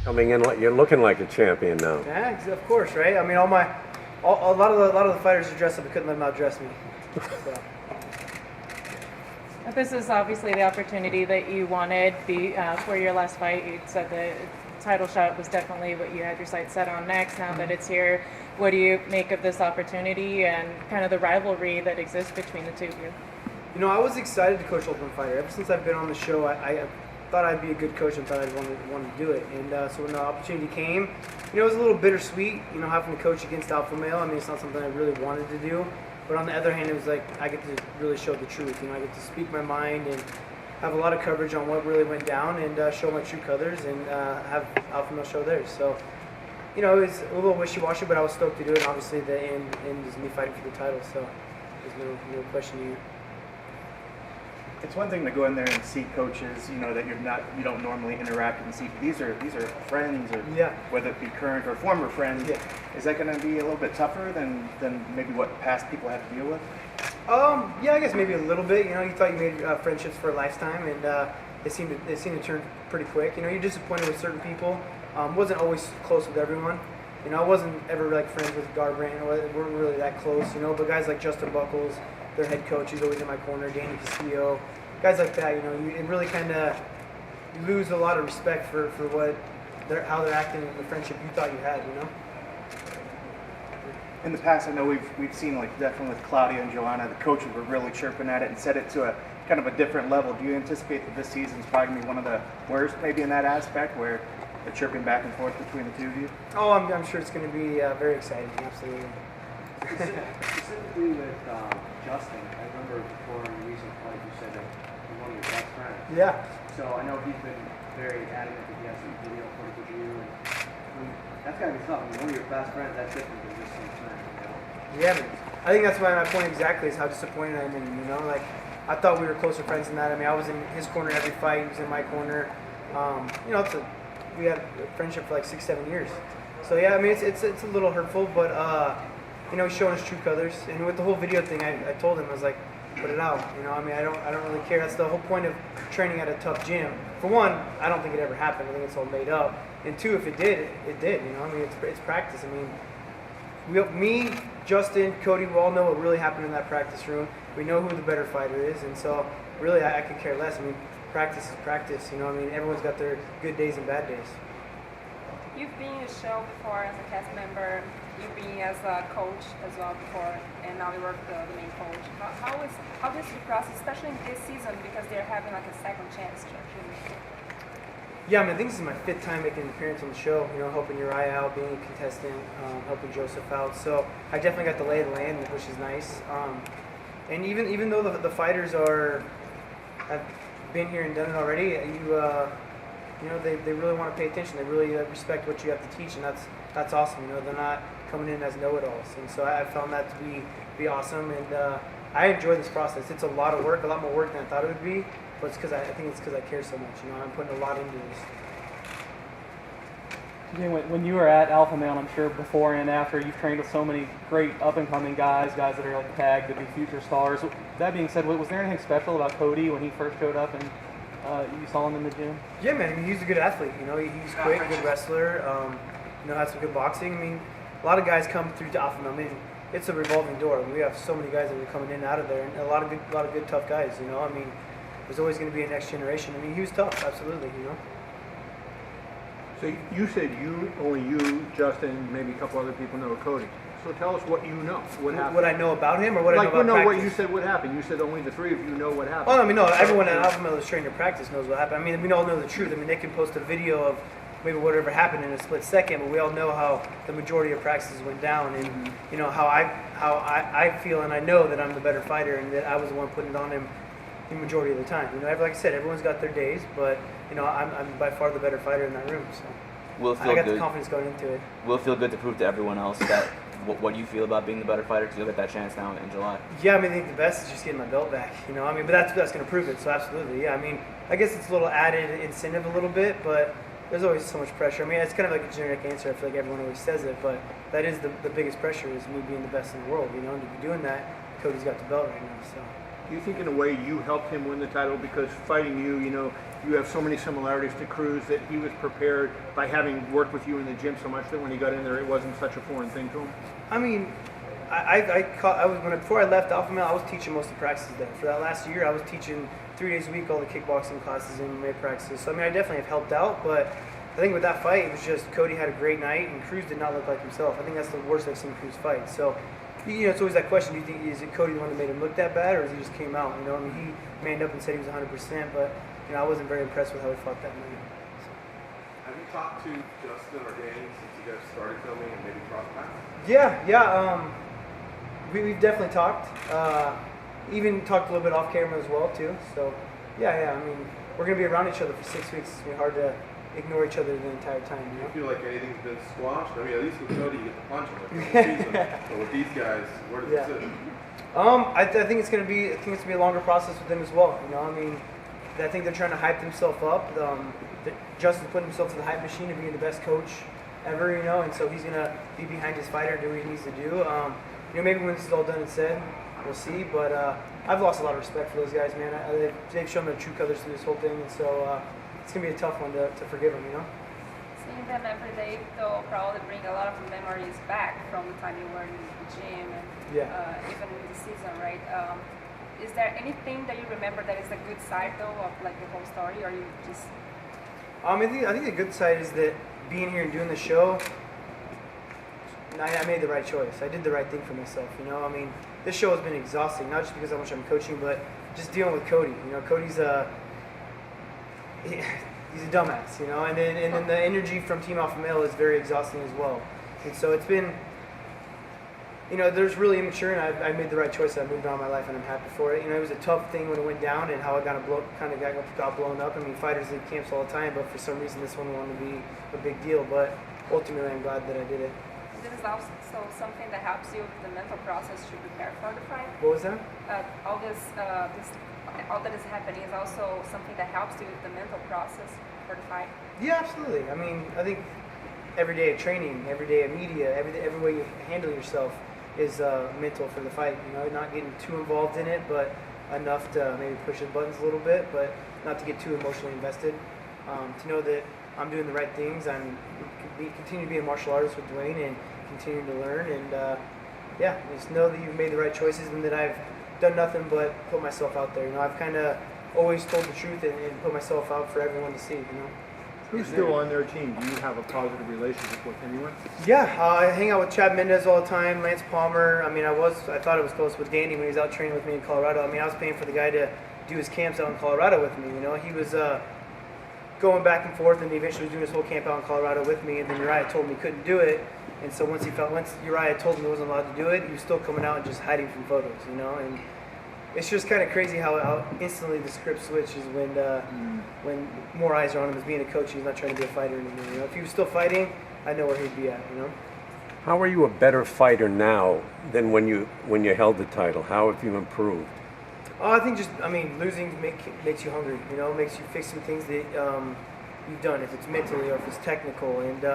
Coming in, you're looking like a champion now. Yeah, of course, right? I mean, a lot of the fighters are dressed up. I couldn't let them outdress me. So. This is obviously the opportunity that you wanted for your last fight. You said the title shot was definitely what you had your sights set on next. Now that it's here, what do you make of this opportunity and kind of the rivalry that exists between the two of you? You know, I was excited to coach Ultimate Fighter. Ever since I've been on the show, I thought I'd be a good coach and thought I'd want to do it. And so when the opportunity came, you know, it was a little bittersweet, you know, having to coach against alpha male. I mean, it's not something I really wanted to do. But on the other hand, it was like I get to really show the truth. You know, I get to speak my mind and have a lot of coverage on what really went down and show my true colors and have alpha male show theirs. So, you know, it was a little wishy-washy, but I was stoked to do it. And obviously, the end is me fighting for the title, so there's no question here. It's one thing to go in there and see coaches, you know, that you don't normally interact with and see. These are friends, or whether it be current or former friends. Yeah. Is that going to be a little bit tougher than maybe what past people have to deal with? Yeah, I guess maybe a little bit. You know, you thought you made friendships for a lifetime, and they seem to turn pretty quick. You know, you're disappointed with certain people. Wasn't always close with everyone. You know, I wasn't ever like friends with Garbrandt. We weren't really that close. You know, but guys like Justin Buckles, their head coach, he's always in my corner. Danny Castillo, guys like that. You know, you really kind of lose a lot of respect for how they're acting in the friendship you thought you had. You know. In the past, I know we've seen, like, definitely with Claudia and Joanna, the coaches were really chirping at it and set it to a kind of a different level. Do you anticipate that this season's probably going to be one of the worst, maybe in that aspect, where they're chirping back and forth between the two of you? Oh, I'm sure it's going to be very exciting. Absolutely. Specifically with Justin, I remember before in a recent fight you said that he's one of your best friends. Yeah. So I know he's been very adamant that he has some video footage of you. And, I mean, that's got to be tough. I mean, one of your best friends, that's different than just some friend, you know? Yeah, but I think that's my point exactly, is how disappointed I'm in, you know? Like, I thought we were closer friends than that. I mean, I was in his corner every fight. He was in my corner. You know, we had a friendship for like 6-7 years. So, yeah, I mean, it's a little hurtful, but, you know, he's showing his true colors. And with the whole video thing, I told him, I was like, put it out. You know, I mean, I don't really care. That's the whole point of training at a tough gym. For one, I don't think it ever happened. I think it's all made up. And two, if it did, it did. You know, I mean, it's practice. I mean, me, Justin, Cody, we all know what really happened in that practice room. We know who the better fighter is, and so really, I could care less. I mean, practice is practice. You know, I mean, everyone's got their good days and bad days. You've been in the show before as a cast member. You've been as a coach as well before, and now you work the main coach. How is the process, especially in this season, because they're having like a second chance to actually. Yeah, I mean, I think this is my 5th time making an appearance on the show, you know, helping Uriah out, being a contestant, helping Joseph out. So I definitely got the lay of the land, which is nice. And even though the fighters have been here and done it already, you know, they really want to pay attention. They really respect what you have to teach, and that's awesome. You know, they're not coming in as know-it-alls. And so I found that to be awesome, and I enjoy this process. It's a lot of work, a lot more work than I thought it would be. But I think it's because I care so much. You know, I'm putting a lot into this. When you were at Alpha Male, I'm sure before and after, you've trained with so many great up-and-coming guys that are like tagged to be future stars. That being said, was there anything special about Cody when he first showed up and you saw him in the gym? Yeah, man. I mean, he's a good athlete. You know, he's quick, good wrestler. You know, has some good boxing. I mean, a lot of guys come through to Alpha Male. I mean, it's a revolving door. We have so many guys that are coming in and out of there, and a lot of good, tough guys. You know, I mean. There's always going to be a next generation. I mean, he was tough, absolutely, you know. So you said only you, Justin, maybe a couple other people know Cody. So tell us what you know. What happened? What I know about him, or what I know about practice? What you said. What happened? You said only the 3 of you know what happened. Oh, I mean, no. Everyone at Alpha Male that's trained in practice knows what happened. I mean, we all know the truth. I mean, they can post a video of maybe whatever happened in a split second, but we all know how the majority of practices went down, and you know how I feel, and I know that I'm the better fighter, and that I was the one putting it on him. The majority of the time, you know, like I said, everyone's got their days, but you know, I'm by far the better fighter in that room. So I got the confidence going into it. Will it feel good to prove to everyone else that what you feel about being the better fighter? Because you'll get that chance now in July. Yeah, I mean, I think the best is just getting my belt back. You know, I mean, but that's going to prove it. So absolutely, yeah. I mean, I guess it's a little added incentive a little bit, but there's always so much pressure. I mean, it's kind of like a generic answer. I feel like everyone always says it, but that is the biggest pressure is me being the best in the world. You know, and to be doing that, Cody's got the belt right now. So. Do you think in a way you helped him win the title because fighting you, you have so many similarities to Krause that he was prepared by having worked with you in the gym so much that when he got in there, it wasn't such a foreign thing to him? I mean, before I left Alpha Male, I was teaching most of the practices there. For that last year, I was teaching 3 days a week all the kickboxing classes and MMA practices. So I mean, I definitely have helped out, but I think with that fight, it was just Cody had a great night and Krause did not look like himself. I think that's the worst I've seen Krause fight. So, it's always that question: do you think is it Cody the one that made him look that bad, or is he just came out? I mean, he manned up and said he was 100%, but I wasn't very impressed with how he fought that night. Have you talked to Justin or Danny since you guys started filming and maybe crossed paths? Yeah. We've definitely talked. Even talked a little bit off camera as well too. So, yeah. I mean, we're gonna be around each other for 6 weeks. It's gonna be hard to ignore each other the entire time. Do you feel like anything's been squashed? I mean, at least with Cody, you get to punch him like the season. But with these guys, where does it sit? I think it's gonna be a longer process with them as well. I mean, I think they're trying to hype themselves up. Justin's putting himself to the hype machine of being the best coach ever. And so he's gonna be behind his fighter, do what he needs to do. Maybe when this is all done and said, we'll see. But I've lost a lot of respect for those guys, man. They've shown their true colors through this whole thing, and so it's gonna be a tough one to forgive them. Seeing them every day, they'll probably bring a lot of memories back from the time you were in the gym and even in the season, right? Is there anything that you remember that is a good side though of like the whole story, or you just? I think the good side is that being here and doing the show, I made the right choice. I did the right thing for myself. I mean, this show has been exhausting, not just because how much I'm coaching, but just dealing with Cody. Cody's he's a dumbass, and then the energy from Team Alpha Male is very exhausting as well. And so it's been, there's really immature, and I made the right choice. I moved on in my life, and I'm happy for it. It was a tough thing when it went down, and how it got blown up. I mean, fighters leave camps all the time, but for some reason this one wanted to be a big deal. But ultimately, I'm glad that I did it. This is also something that helps you with the mental process to prepare for the fight. What was that? All that is happening is also something that helps you with the mental process for the fight. Yeah, absolutely. I mean, I think every day of training, every day of media, every way you handle yourself is mental for the fight. Not getting too involved in it, but enough to maybe push the buttons a little bit, but not to get too emotionally invested. To know that I'm doing the right things. I'm continue to be a martial artist with Dwayne and continue to learn. And just know that you've made the right choices and that I've done nothing but put myself out there. I've kind of always told the truth and put myself out for everyone to see. Who's still on their team? Do you have a positive relationship with anyone? Yeah, I hang out with Chad Mendez all the time, Lance Palmer. I mean, I thought I was close with Danny when he was out training with me in Colorado. I mean, I was paying for the guy to do his camps out in Colorado with me. He was going back and forth, and he eventually was doing his whole camp out in Colorado with me. And then Uriah told me he couldn't do it, and so once Uriah told him he wasn't allowed to do it, he was still coming out and just hiding from photos. And it's just kind of crazy how instantly the script switches when more eyes are on him as being a coach. He's not trying to be a fighter anymore. If he was still fighting, I know where he'd be at. How are you a better fighter now than when you held the title? How have you improved? I think losing makes you hungry. Makes you fix some things that you've done, if it's mentally or if it's technical, and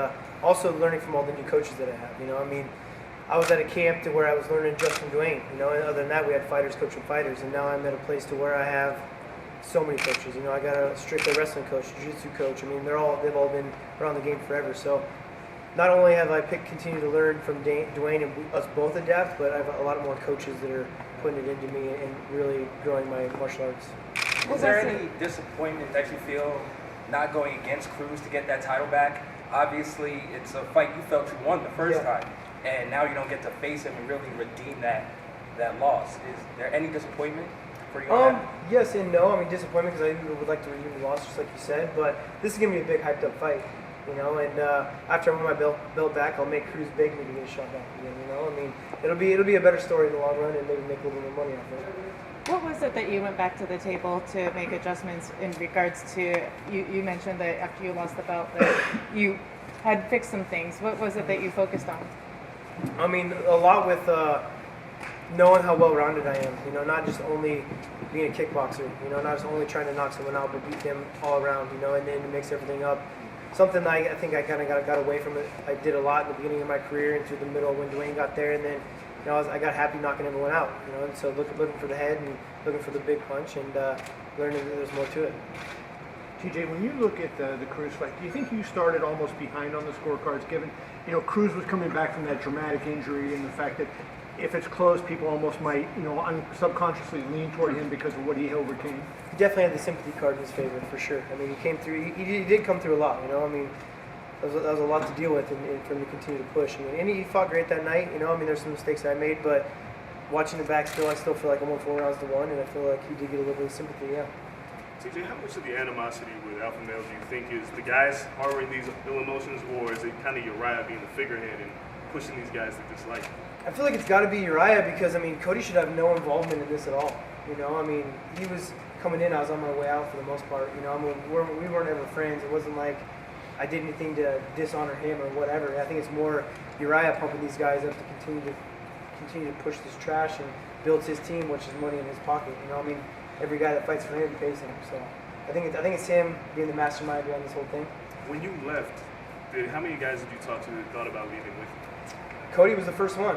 also learning from all the new coaches that I have. I was at a camp to where I was learning just from Dwayne. And other than that, we had fighters coaching fighters, and now I'm at a place to where I have so many coaches. I got a strictly wrestling coach, jiu-jitsu coach. I mean, they've all been around the game forever. So not only have I continued to learn from Dwayne and us both adapt, but I have a lot more coaches that are putting it into me and really growing my martial arts. Is there any disappointment that you feel not going against Krause to get that title back? Obviously, it's a fight you felt you won the first time, and now you don't get to face him and really redeem that loss. Is there any disappointment for you on that? Yes and no. I mean, disappointment because I would like to redeem the loss, just like you said, but this is going to be a big hyped up fight. And after I win my belt back, I'll make Krause beg me to get a shot back again. I mean, it'll be a better story in the long run, and maybe make a little more money off of it. What was it that you went back to the table to make adjustments in regards to, you mentioned that after you lost the belt that you had fixed some things. What was it that you focused on? I mean, a lot with knowing how well-rounded I am, not just only being a kickboxer, not just only trying to knock someone out, but beat them all around, and then it makes everything up. Something I think I kind of got away from it. I did a lot in the beginning of my career and through the middle when Dwayne got there, and then you know, I got happy knocking everyone out, you know, and so looking for the head and looking for the big punch and learning that there's more to it. TJ, when you look at the Krause fight, do you think you started almost behind on the scorecards, given, you know, Krause was coming back from that dramatic injury and the fact that if it's close, people almost might, you know, subconsciously lean toward him because of what he overcame? He definitely had the sympathy card in his favor, for sure. I mean, he came through, he did come through a lot, you know, I mean, that was a lot to deal with and for him to continue to push. I mean, and he fought great that night, you know, I mean, there's some mistakes that I made, but watching the back still, I still feel like I won 4 rounds to 1, and I feel like he did get a little bit of sympathy, yeah. TJ, how much of the animosity with alpha males do you think is the guys harboring these ill emotions, or is it kind of Uriah being the figurehead and pushing these guys to dislike? I feel like it's got to be Uriah because, I mean, Cody should have no involvement in this at all. You know, I mean, he was coming in, I was on my way out for the most part. You know, I mean, we weren't ever friends. It wasn't like I did anything to dishonor him or whatever. I think it's more Uriah pumping these guys up to continue to push this trash and builds his team, which is money in his pocket. You know, I mean, every guy that fights for him pays him. So I think it's him being the mastermind behind this whole thing. When you left, how many guys did you talk to that thought about leaving with you? Cody was the first one.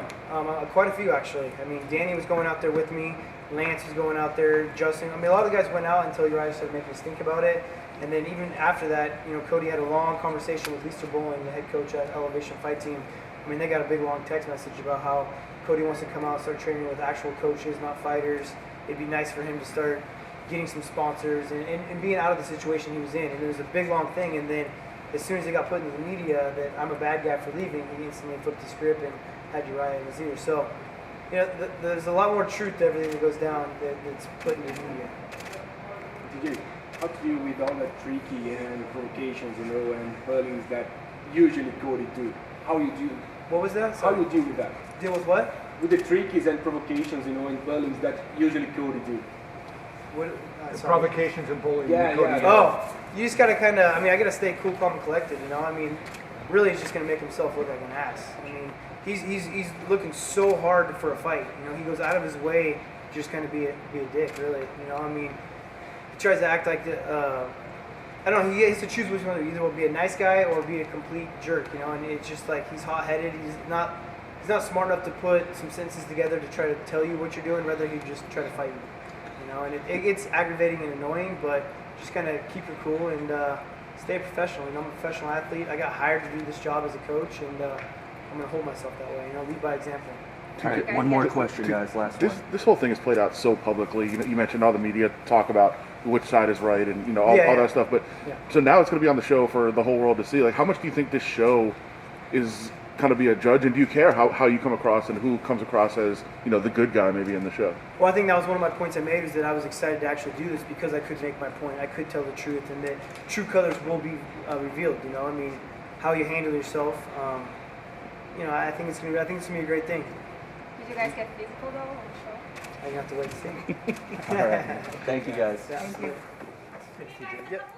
Quite a few, actually. I mean, Danny was going out there with me. Lance was going out there. Justin. I mean, a lot of the guys went out until Uriah started making us think about it. And then even after that, you know, Cody had a long conversation with Lisa Bowling, the head coach at Elevation Fight Team. I mean, they got a big, long text message about how Cody wants to come out and start training with actual coaches, not fighters. It'd be nice for him to start getting some sponsors and being out of the situation he was in. And it was a big, long thing. And then as soon as it got put into the media that I'm a bad guy for leaving, he instantly flipped the script and had Uriah in his ear. So, you know, there's a lot more truth to everything that goes down that's put into the media. TJ, how to deal with all the tricky and provocations, you know, and bullings that usually Cody do? How you do? What was that? Sorry. How you deal with that? Deal with what? With the trickies and provocations, you know, and bullings that usually Cody do. What? The provocations and bullying. Yeah. Oh, you just gotta kind of. I mean, I gotta stay cool, calm, and collected. You know, I mean, really, he's just gonna make himself look like an ass. I mean, he's looking so hard for a fight. You know, he goes out of his way to just kind of be a dick. Really, you know, I mean, he tries to act like I don't know. He has to choose which one. Either will be a nice guy or be a complete jerk. You know, and it's just like he's hot-headed. He's not smart enough to put some sentences together to try to tell you what you're doing. Rather, he just try to fight you. You know, and it gets aggravating and annoying, but just kind of keep it cool and stay professional. You know, I'm a professional athlete. I got hired to do this job as a coach, and I'm going to hold myself that way. You know, lead by example. All right, one more question, guys. Last one. This whole thing is played out so publicly. You mentioned all the media talk about which side is right, and all that stuff. But so now it's going to be on the show for the whole world to see. Like, how much do you think this show is kind of be a judge, and do you care how you come across and who comes across as, you know, the good guy maybe in the show? Well, I think that was one of my points I made, is that I was excited to actually do this because I could make my point. I could tell the truth, and that true colors will be revealed. You know, I mean, how you handle yourself. You know, I think it's gonna be a great thing. Did you guys get physical though on the show? I have to wait to see. All right. Thank you, guys. Thank you. Yep.